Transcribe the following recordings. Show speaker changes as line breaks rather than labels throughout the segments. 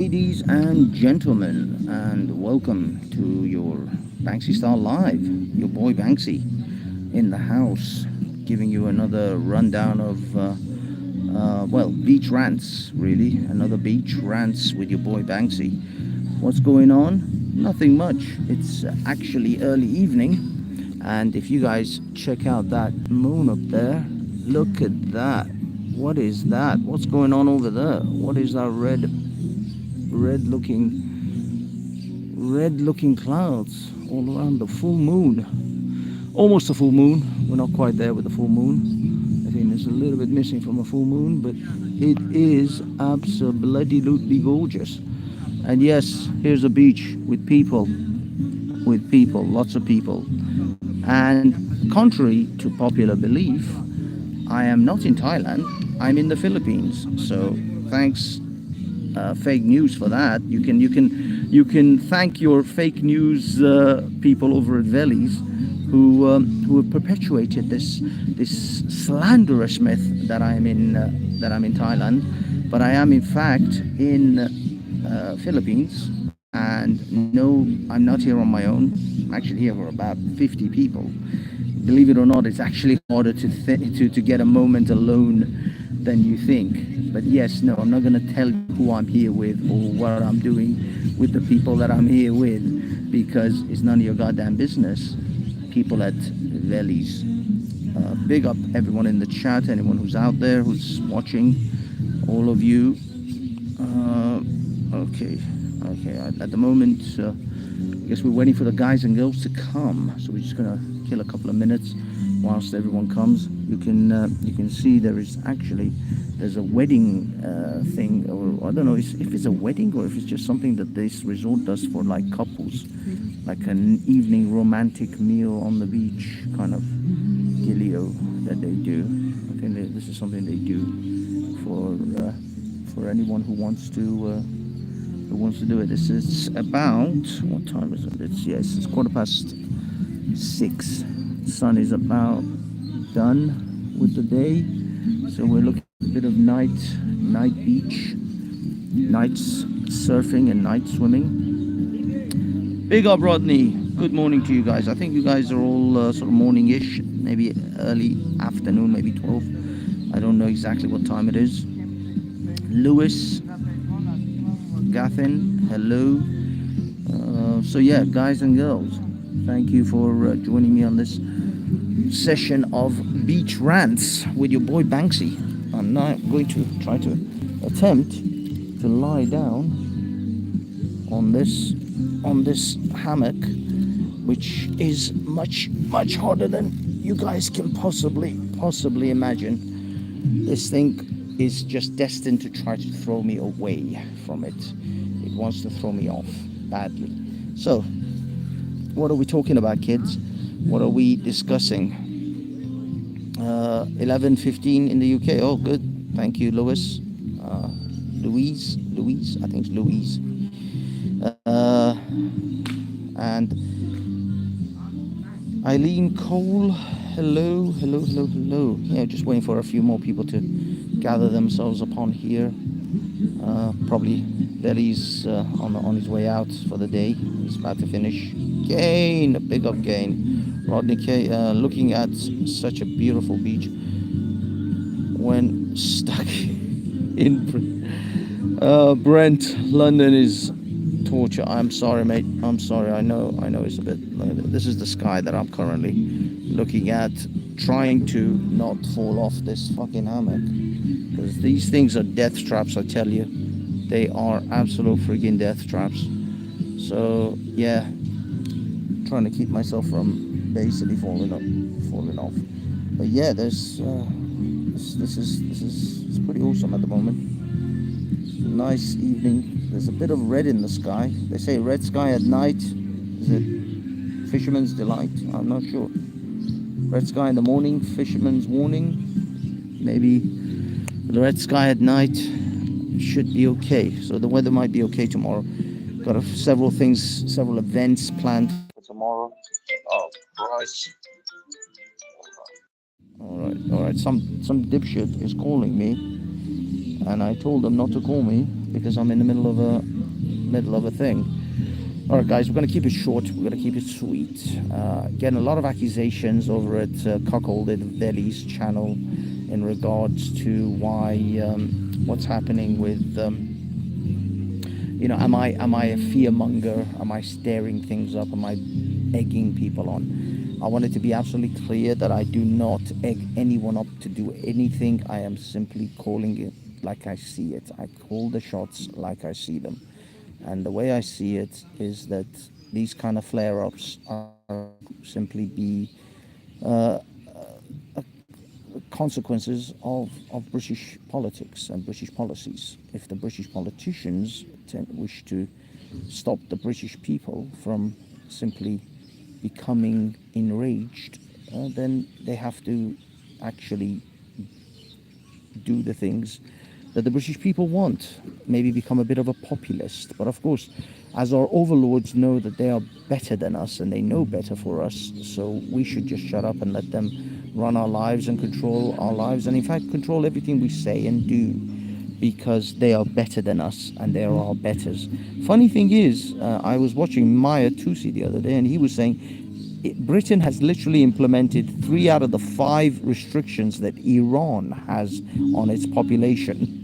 Ladies and gentlemen, and welcome to your Banksy Style Live. Your boy Banksy in the house, giving you another rundown of, beach rants, really. Another beach rants with your boy Banksy. What's going on? Nothing much. It's actually early evening, and if you guys check out that moon up there, look at that. What is that? What's going on over there? What is that red looking clouds all around the full moon? Almost a full moon. We're not quite there with the full moon. I think there's a little bit missing from a full moon, but it is absolutely gorgeous. And yes, here's a beach with people, lots of people. And contrary to popular belief, I am not in Thailand. I'm in the Philippines. So thanks, fake news, for that. You can thank your fake news people over at Velis who have perpetuated this slanderous myth that I'm in Thailand, but I am in fact in Philippines. And no, I'm not here on my own. I'm actually here for about 50 people. Believe it or not, it's actually harder to get a moment alone than you think. But yes, no, I'm not going to tell you who I'm here with or what I'm doing with the people that I'm here with, because it's none of your goddamn business. People at Velis. Big up everyone in the chat, anyone who's out there, who's watching, all of you. Okay. At the moment, I guess we're waiting for the guys and girls to come. So we're just gonna kill a couple of minutes whilst everyone comes. You can see there's a wedding thing, or I don't know if it's a wedding or if it's just something that this resort does for like couples, like an evening romantic meal on the beach kind of dealio that they do. I think this is something they do for anyone who wants to do it. This is about, what time is it? It's 6:15. Sun is about done with the day, so we're looking at a bit of night beach, nights surfing and night swimming. Big up, Rodney. Good morning to you guys. I think you guys are all sort of morning-ish, maybe early afternoon, maybe 12. I don't know exactly what time it is. Lewis, Gathin, hello. So yeah, guys and girls, thank you for joining me on this session of beach rants with your boy Banksy. I'm now going to try to attempt to lie down on this hammock, which is much harder than you guys can possibly imagine. This thing is just destined to try to throw me away from it. It wants to throw me off badly. So, what are we talking about, kids? What are we discussing? 11:15 in the UK. Oh, good. Thank you, Louise. Louise. I think it's Louise. And Eileen Cole. Hello. Yeah, just waiting for a few more people to gather themselves upon here. Probably Billy's on his way out for the day. He's about to finish. Gain, a big up Gain. Rodney K, looking at such a beautiful beach when stuck in Brent. London is torture. I'm sorry, mate. I'm sorry. I know it's a bit. This is the sky that I'm currently looking at, trying to not fall off this fucking hammock, because these things are death traps. I tell you, they are absolute friggin' death traps. So yeah, trying to keep myself from basically falling off. But yeah, this is pretty awesome at the moment. Nice evening. There's a bit of red in the sky. They say red sky at night. Is it fisherman's delight? I'm not sure. Red sky in the morning, fisherman's warning. Maybe the red sky at night should be okay. So the weather might be okay tomorrow. Got several events planned for tomorrow. Oh, Christ. All right. Some dipshit is calling me, and I told them not to call me because I'm in the middle of a thing. All right, guys, we're going to keep it short. We're going to keep it sweet. Getting a lot of accusations over at Cuckolded Veli's channel in regards to why what's happening with am I a fearmonger? Am I stirring things up? Am I egging people on? I want it to be absolutely clear that I do not egg anyone up to do anything. I am simply calling it like I see it. I call the shots like I see them. And the way I see it is that these kind of flare-ups are simply be consequences of British politics and British policies. If the British politicians wish to stop the British people from simply becoming enraged, then they have to actually do the things that the British people want, maybe become a bit of a populist. But of course, as our overlords know that they are better than us and they know better for us, so we should just shut up and let them run our lives and control our lives, and in fact control everything we say and do, because they are better than us and they are our betters. Funny thing is, I was watching Maya Tusi the other day, and he was saying Britain has literally implemented 3 out of the 5 restrictions that Iran has on its population.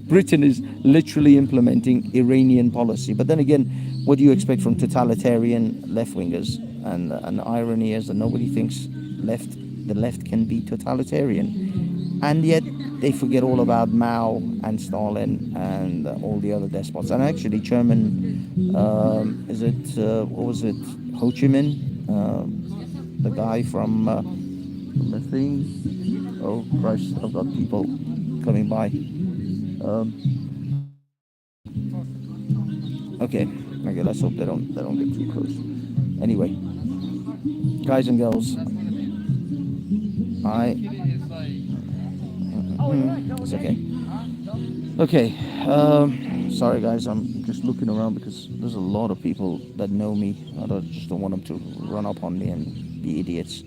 Britain is literally implementing Iranian policy. But then again, what do you expect from totalitarian left-wingers? And the irony is that nobody thinks the left can be totalitarian. And yet they forget all about Mao and Stalin and all the other despots. And actually, Chairman, what was it, Ho Chi Minh? The guy from the thing. Oh Christ! I've got people coming by. Okay. Let's hope they don't get too close. Anyway, guys and girls, it's okay. Okay. Sorry guys, I'm just looking around because there's a lot of people that know me. I just don't want them to run up on me and be idiots,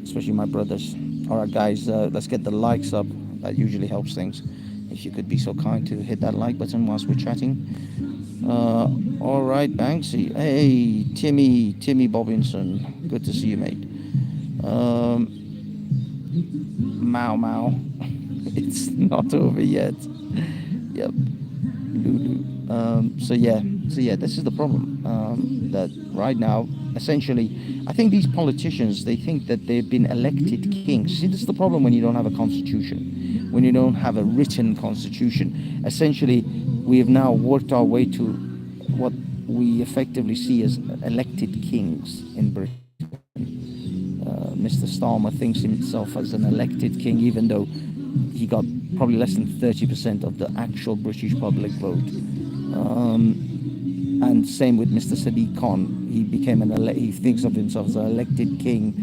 especially my brothers. All right guys, let's get the likes up. That usually helps things. If you could be so kind to hit that like button whilst we're chatting. All right, Banksy. Hey, Timmy Bobinson. Good to see you, mate. Mau. It's not over yet. Yep. So yeah, this is the problem. That right now, essentially, I think these politicians, they think that they've been elected kings. See, this is the problem when you don't have a constitution, when you don't have a written constitution. Essentially, we have now worked our way to what we effectively see as elected kings in Britain. Mr. Starmer thinks himself as an elected king, even though he got probably less than 30% of the actual British public vote. And same with Mr. Sadiq Khan. He thinks of himself as an elected king,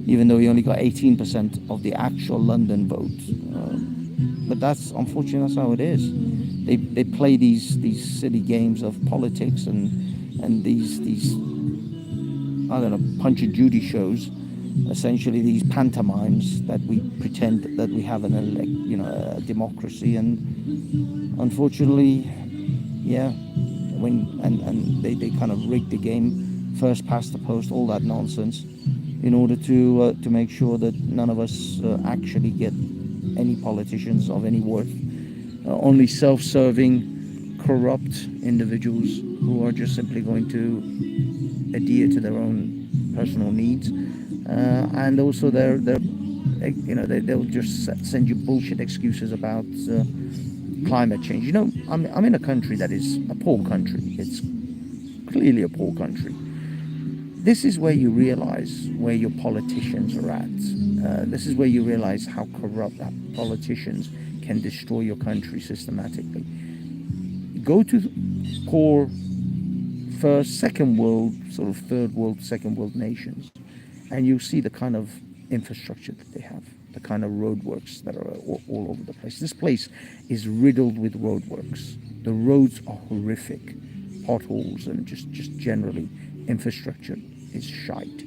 even though he only got 18% of the actual London vote. But that's unfortunately that's how it is. They play these silly games of politics and these I don't know, Punch and Judy shows. Essentially, these pantomimes that we pretend that we have a democracy, and unfortunately, yeah, they kind of rig the game, first past the post, all that nonsense, in order to make sure that none of us actually get any politicians of any worth. Only self-serving, corrupt individuals who are just simply going to adhere to their own personal needs. And also they'll just send you bullshit excuses about climate change. I'm in a country that is a poor country. It's clearly a poor country. This is where you realize where your politicians are at. This is where you realize how corrupt politicians can destroy your country systematically. Go to poor first, second world, sort of third world, second world nations, and you'll see the kind of infrastructure that they have, the kind of roadworks that are all over the place. This place is riddled with roadworks. The roads are horrific, potholes, and just generally infrastructure is shite.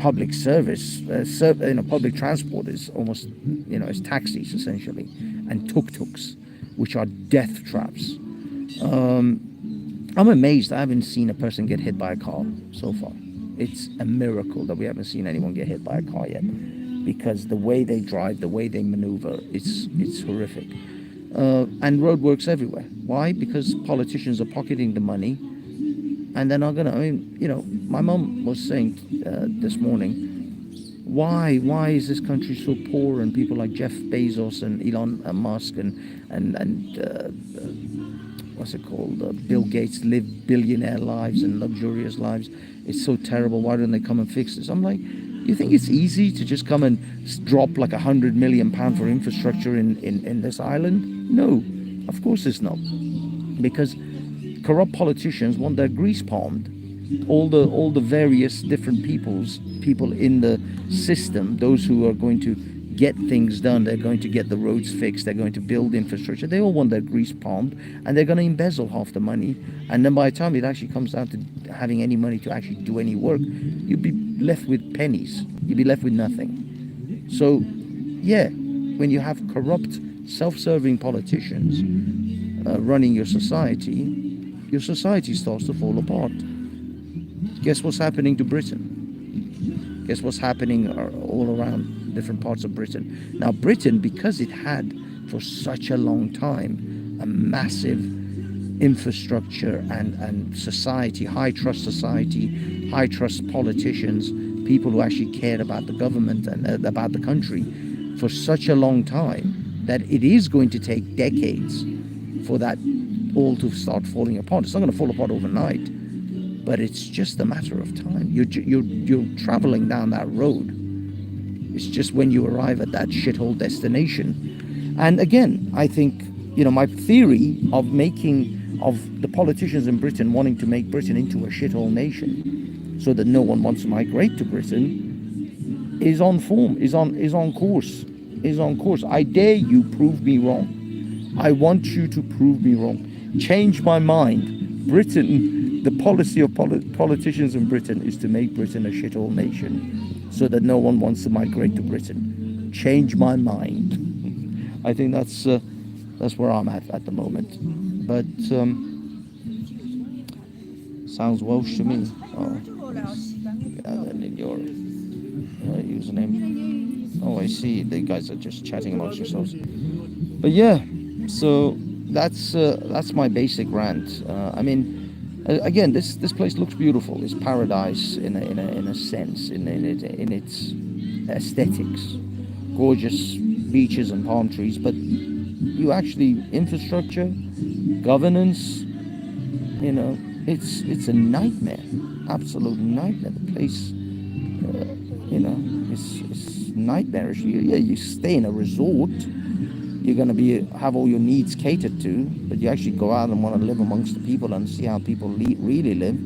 Public service, public transport is almost, it's taxis essentially, and tuk-tuks. which are death traps. I'm amazed I haven't seen a person get hit by a car so far. It's a miracle that we haven't seen anyone get hit by a car yet, because the way they drive, the way they maneuver, it's horrific. And roadworks everywhere. Why? Because politicians are pocketing the money, and they're not gonna. I mean, my mom was saying this morning, why is this country so poor, and people like Jeff Bezos and Elon Musk and what's it called, Bill Gates live billionaire lives and luxurious lives? It's so terrible. Why don't they come and fix this? I'm like, you think it's easy to just come and drop like £100 million for infrastructure in this island? No, of course it's not, because corrupt politicians want their grease palmed. All the various different people in the system, those who are going to get things done, they're going to get the roads fixed, they're going to build infrastructure, they all want their grease palmed, and they're going to embezzle half the money. And then by the time it actually comes down to having any money to actually do any work, you'd be left with pennies, you'd be left with nothing. So yeah, when you have corrupt, self-serving politicians running your society starts to fall apart. Guess what's happening to Britain? Guess what's happening all around different parts of Britain? Now, Britain, because it had for such a long time a massive infrastructure and society, high trust society, high trust politicians, people who actually cared about the government and about the country for such a long time, that it is going to take decades for that all to start falling apart. It's not going to fall apart overnight, but it's just a matter of time. You're traveling down that road. It's just when you arrive at that shithole destination. And again, I think, my theory of the politicians in Britain wanting to make Britain into a shithole nation so that no one wants to migrate to Britain is on form, is on course. I dare you prove me wrong. I want you to prove me wrong. Change my mind. Britain, the policy of politicians in Britain is to make Britain a shithole nation so that no one wants to migrate to Britain. Change my mind. I think that's where I'm at the moment. But sounds Welsh to me. And in your username. Oh, I see. The guys are just chatting amongst yourselves. But yeah, so that's my basic rant. I mean, again, this place looks beautiful. It's paradise in a sense, in its aesthetics, gorgeous beaches and palm trees. But you actually infrastructure, governance, it's a nightmare, absolute nightmare. The place, it's nightmarish. You stay in a resort. You're going to have all your needs catered to, but you actually go out and want to live amongst the people and see how people really live.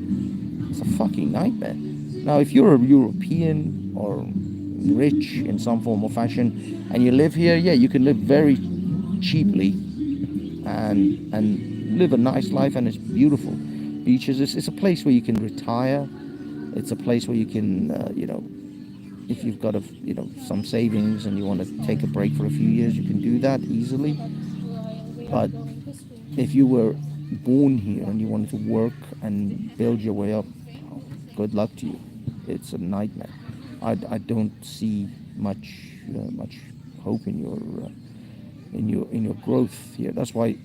It's a fucking nightmare. Now, if you're a European or rich in some form or fashion and you live here, yeah, you can live very cheaply and live a nice life, and it's beautiful. Beaches, it's a place where you can retire. It's a place where you can, if you've got some savings and you want to take a break for a few years, you can do that easily. But if you were born here and you wanted to work and build your way up, good luck to you. It's a nightmare. I don't see much hope in your growth here. That's why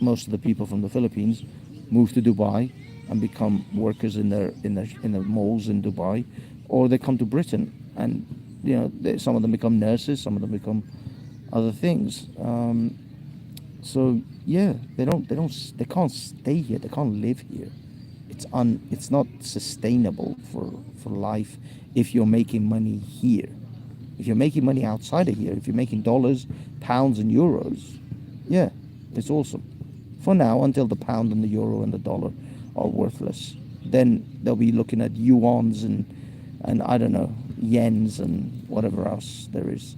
most of the people from the Philippines move to Dubai and become workers in the malls in Dubai, or they come to Britain. And some of them become nurses, some of them become other things. So yeah, they can't stay here. They can't live here. It's not sustainable for life if you're making money here. If you're making money outside of here, if you're making dollars, pounds, and euros, yeah, it's awesome. For now, until the pound and the euro and the dollar are worthless, then they'll be looking at yuans and I don't know, yens and whatever else there is.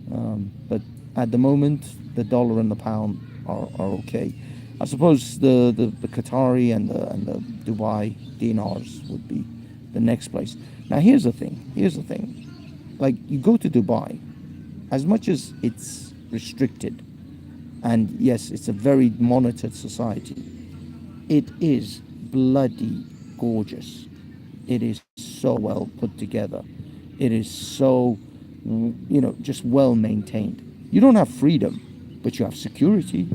But at the moment, the dollar and the pound are okay. I suppose the Qatari and the Dubai dinars would be the next place. Now here's the thing. Like, you go to Dubai, as much as it's restricted And yes, it's a very monitored society. It is bloody gorgeous. It is so well put together. It is so, just well maintained. You don't have freedom, but you have security.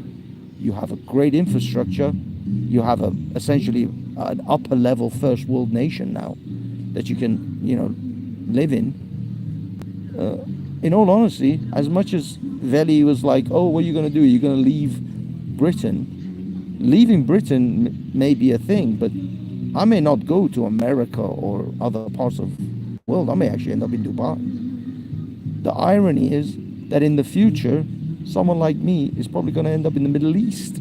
You have a great infrastructure. You have essentially an upper level first world nation now that you can, live in. In all honesty, as much as Veli was like, oh, what are you going to do? You're going to leave Britain. Leaving Britain may be a thing, but I may not go to America or other parts of the world. I may actually end up in Dubai. The irony is that in the future, someone like me is probably going to end up in the Middle East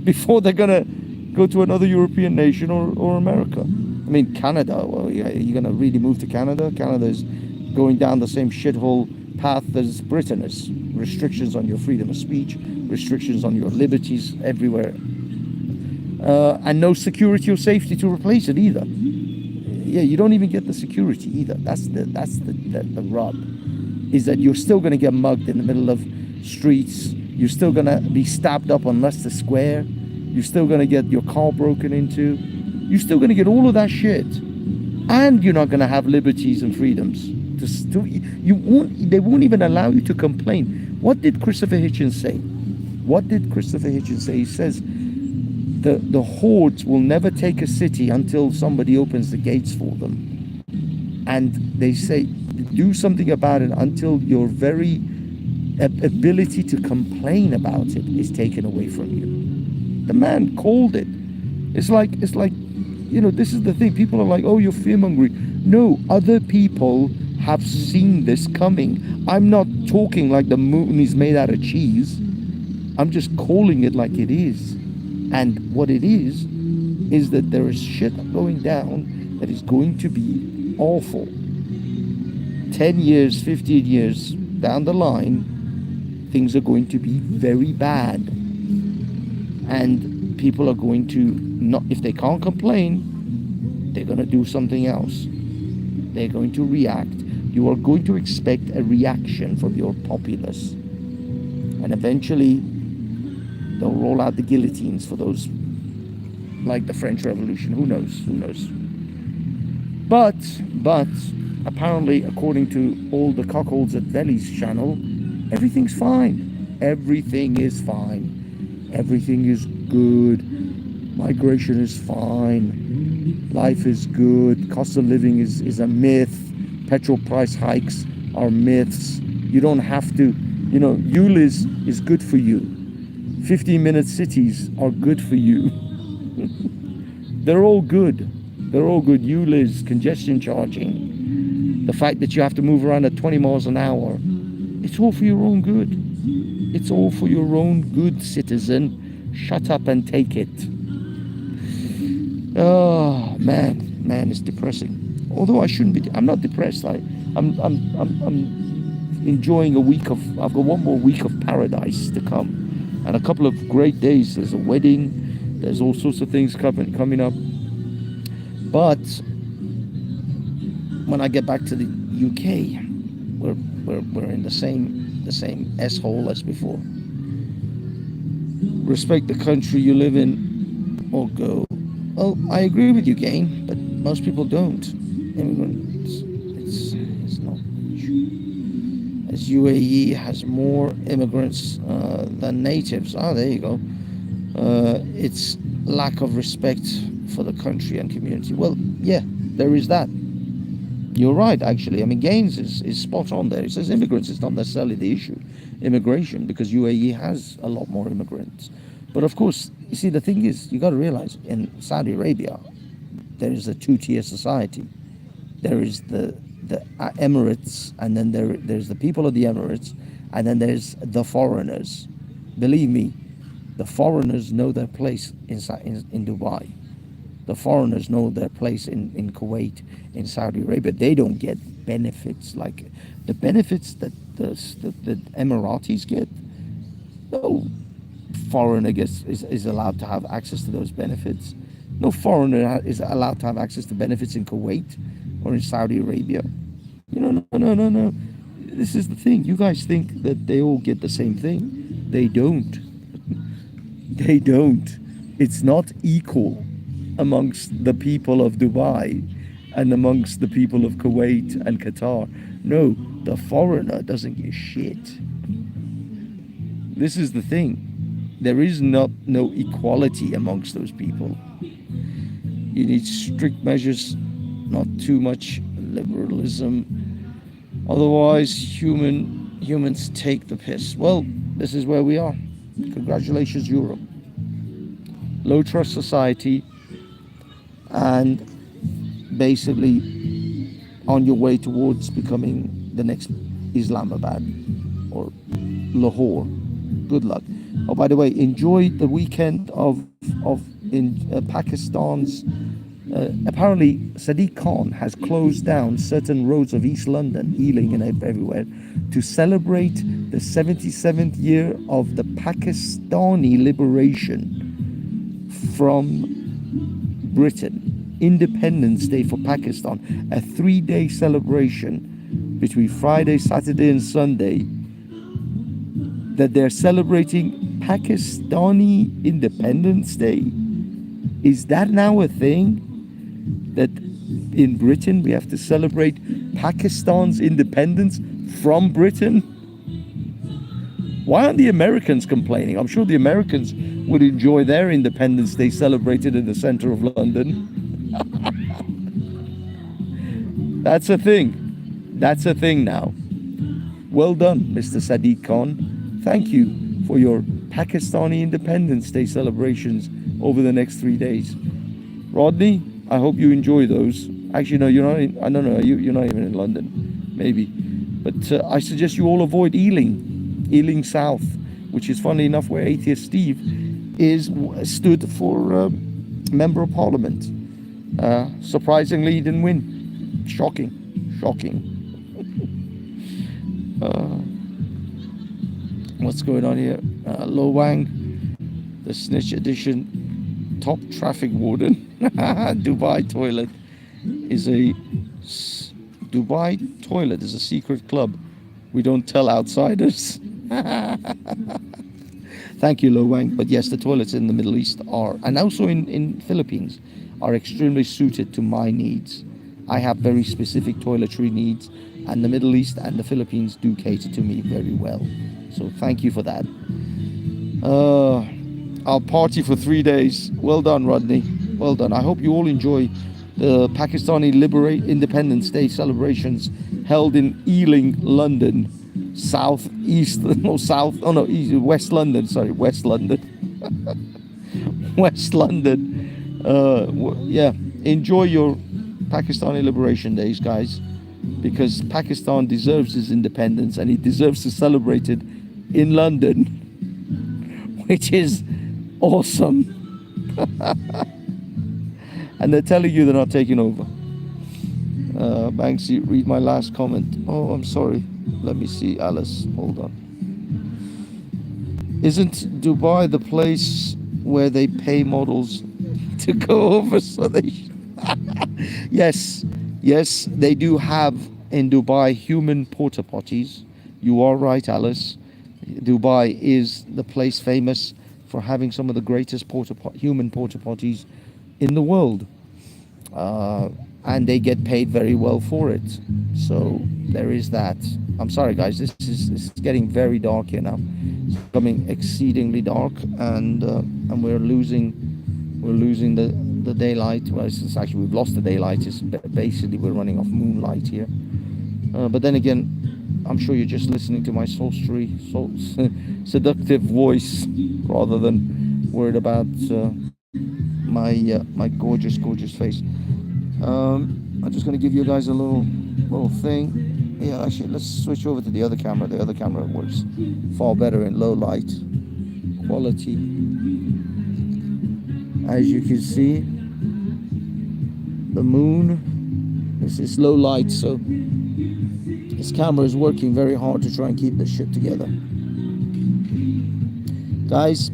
before they're going to go to another European nation or America. I mean, Canada, well, you're going to really move to Canada? Canada is going down the same shithole path as Britain is. Restrictions on your freedom of speech, restrictions on your liberties everywhere. And no security or safety to replace it either. Yeah, you don't even get the security either. That's the rub, is that you're still going to get mugged in the middle of streets. You're still going to be stabbed up on Leicester Square. You're still going to get your car broken into. You're still going to get all of that shit. And you're not going to have liberties and freedoms. They won't even allow you to complain. What did Christopher Hitchens say? He says, the hordes will never take a city until somebody opens the gates for them. And they say, do something about it until your very ability to complain about it is taken away from you. The man called it. It's like, this is the thing. People are like, oh, you're fearmongering. No, other people have seen this coming. I'm not talking like the moon is made out of cheese. I'm just calling it like it is. And what it is that there is shit going down that is going to be awful. 10 years, 15 years down the line, things are going to be very bad. And people are going to, not, if they can't complain, they're going to do something else. They're going to react. You are going to expect a reaction from your populace. And eventually, they'll roll out the guillotines for those, like the French Revolution. Who knows? But apparently, according to all the cuckolds at Veli's channel, everything's fine. Everything is fine. Everything is good. Migration is fine. Life is good. Cost of living is a myth. Petrol price hikes are myths. You don't have to, ULIS is good for you. 15-minute cities are good for you. They're all good. ULIS, congestion charging, the fact that you have to move around at 20 miles an hour, it's all for your own good. It's all for your own good, citizen. Shut up and take it. Oh, man, it's depressing. Although I shouldn't be. I'm not depressed. I'm enjoying a week of. I've got one more week of paradise to come, and a couple of great days. There's a wedding. There's all sorts of things coming up. But when I get back to the UK, we're in the same s-hole as before. Respect the country you live in, or go. Well, I agree with you, Gain, but most people don't. Immigrants, it's not much. As UAE has more immigrants than natives. There you go. It's lack of respect for the country and community. Well, yeah, there is that. You're right, actually. I mean, Gaines is spot on there. He says immigrants is not necessarily the issue. Immigration, because UAE has a lot more immigrants. But of course, you see, the thing is, you got to realize, in Saudi Arabia, there is a two-tier society. There is the Emirates, and then there's the people of the Emirates, and then there's the foreigners. Believe me, the foreigners know their place in Dubai. The foreigners know their place in Kuwait, in Saudi Arabia. They don't get benefits like the benefits that the Emiratis get. No foreigner is allowed to have access to those benefits. No foreigner is allowed to have access to benefits in Kuwait or in Saudi Arabia. No. This is the thing. You guys think that they all get the same thing. They don't. They don't. It's not equal amongst the people of Dubai and amongst the people of Kuwait and Qatar. No, the foreigner doesn't give shit. This is the thing. There is no equality amongst those people. You need strict measures, not too much liberalism. Otherwise, humans take the piss. Well, this is where we are. Congratulations, Europe. Low trust society, and basically on your way towards becoming the next Islamabad or Lahore. Good luck. Oh, by the way, enjoy the weekend in Pakistan's. Apparently, Sadiq Khan has closed down certain roads of East London, Ealing, and everywhere to celebrate the 77th year of the Pakistani liberation from Britain. Independence Day for Pakistan, a 3-day celebration between Friday, Saturday, and Sunday. That they're celebrating Pakistani Independence Day. Is that now a thing? That in Britain we have to celebrate Pakistan's independence from Britain? Why aren't the Americans complaining? I'm sure the Americans would enjoy their Independence Day celebrated in the center of London. That's a thing. That's a thing now. Well done, Mr. Sadiq Khan. Thank you for your Pakistani Independence Day celebrations over the next 3 days. Rodney, I hope you enjoy those. Actually, no, you're not in, I don't know, you're not even in London, maybe. But I suggest you all avoid Ealing South, which is funnily enough where Atheist Steve stood for Member of Parliament. Surprisingly, he didn't win. Shocking. What's going on here? Lo Wang, the Snitch Edition, top traffic warden. Dubai toilet is a secret club. We don't tell outsiders. Thank you, Lo Wang. But yes, the toilets in the Middle East are, and also in Philippines, are extremely suited to my needs. I have very specific toiletry needs, and the Middle East and the Philippines do cater to me very well. So thank you for that. I'll party for 3 days. Well done, Rodney. Well done. I hope you all enjoy the Pakistani Independence Day celebrations held in Ealing, London. West London. West London. Yeah, enjoy your Pakistani Liberation Days, guys, because Pakistan deserves its independence and it deserves to celebrate it in London, which is awesome. And they're telling you they're not taking over. Banksy, read my last comment. Oh, I'm sorry. Let me see, Alice. Hold on. Isn't Dubai the place where they pay models to go over so they... Yes, they do have in Dubai human porta potties. You are right, Alice. Dubai is the place famous for having some of the greatest human porta potties in the world. And they get paid very well for it. So there is that. I'm sorry, guys. This is getting very dark here now. It's becoming exceedingly dark, and we're losing the daylight. Well, it's actually we've lost the daylight. It's basically we're running off moonlight here. But then again, I'm sure you're just listening to my seductive voice rather than worried about my gorgeous face. I'm just going to give you guys a little thing. Yeah, actually, let's switch over to the other camera. The other camera works far better in low light quality. As you can see, the moon. This is low light, so this camera is working very hard to try and keep this shit together. Guys,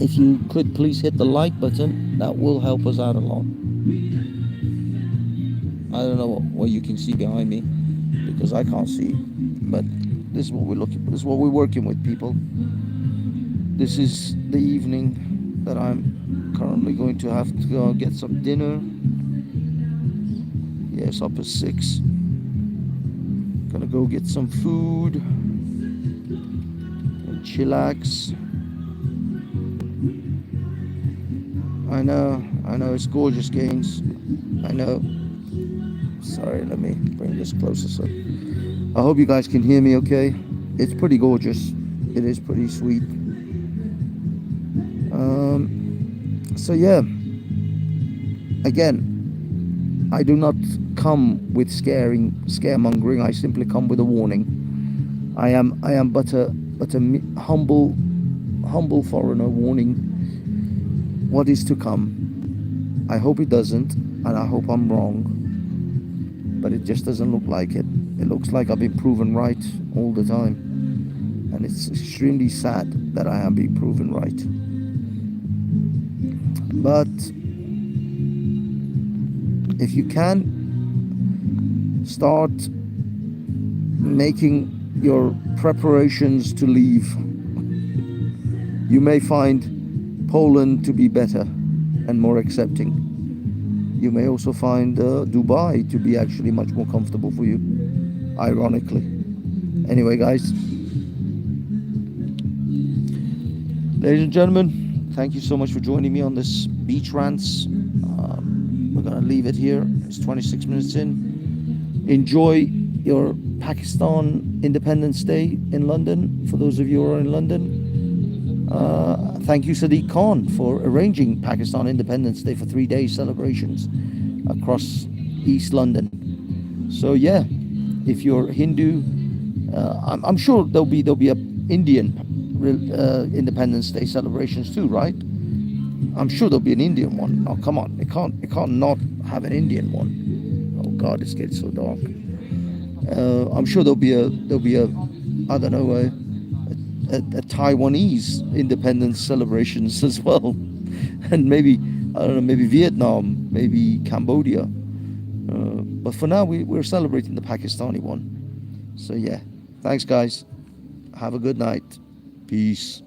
if you could please hit the like button, that will help us out a lot. I don't know what you can see behind me because I can't see, but this is what we're looking for. This is what we're working with, people. this is the evening that I'm currently going to have to go get some dinner. Yes, up at 6. Gonna go get some food and chillax. I know, it's gorgeous, Gaines. I know. Sorry, let me bring this closer so I hope you guys can hear me okay. It's pretty gorgeous. It is pretty sweet. So yeah, again, I do not come with scaremongering. I simply come with a warning. I am but a humble foreigner warning what is to come. I hope it doesn't, and I hope I'm wrong, but it just doesn't look like it. It looks like I've been proven right all the time, and it's extremely sad that I am being proven right. But if you can start making your preparations to leave, you may find Poland to be better and more accepting. You may also find Dubai to be actually much more comfortable for you, ironically. Anyway, guys, ladies and gentlemen, thank you so much for joining me on this beach rants. We're gonna leave it here. It's 26 minutes in. Enjoy your Pakistan Independence Day in London, for those of you who are in London. Thank you, Sadiq Khan, for arranging Pakistan Independence Day for 3 days celebrations across East London. So yeah, if you're Hindu, I'm sure there'll be a Indian Independence Day celebrations too, right? I'm sure there'll be an Indian one. Oh, come on, it can't not have an Indian one. Oh God, it's getting so dark. I'm sure there'll be a I don't know, a Taiwanese independence celebrations as well, and maybe I don't know, maybe Vietnam, maybe Cambodia. But for now, we're celebrating the Pakistani one. So yeah, thanks guys. Have a good night. Peace.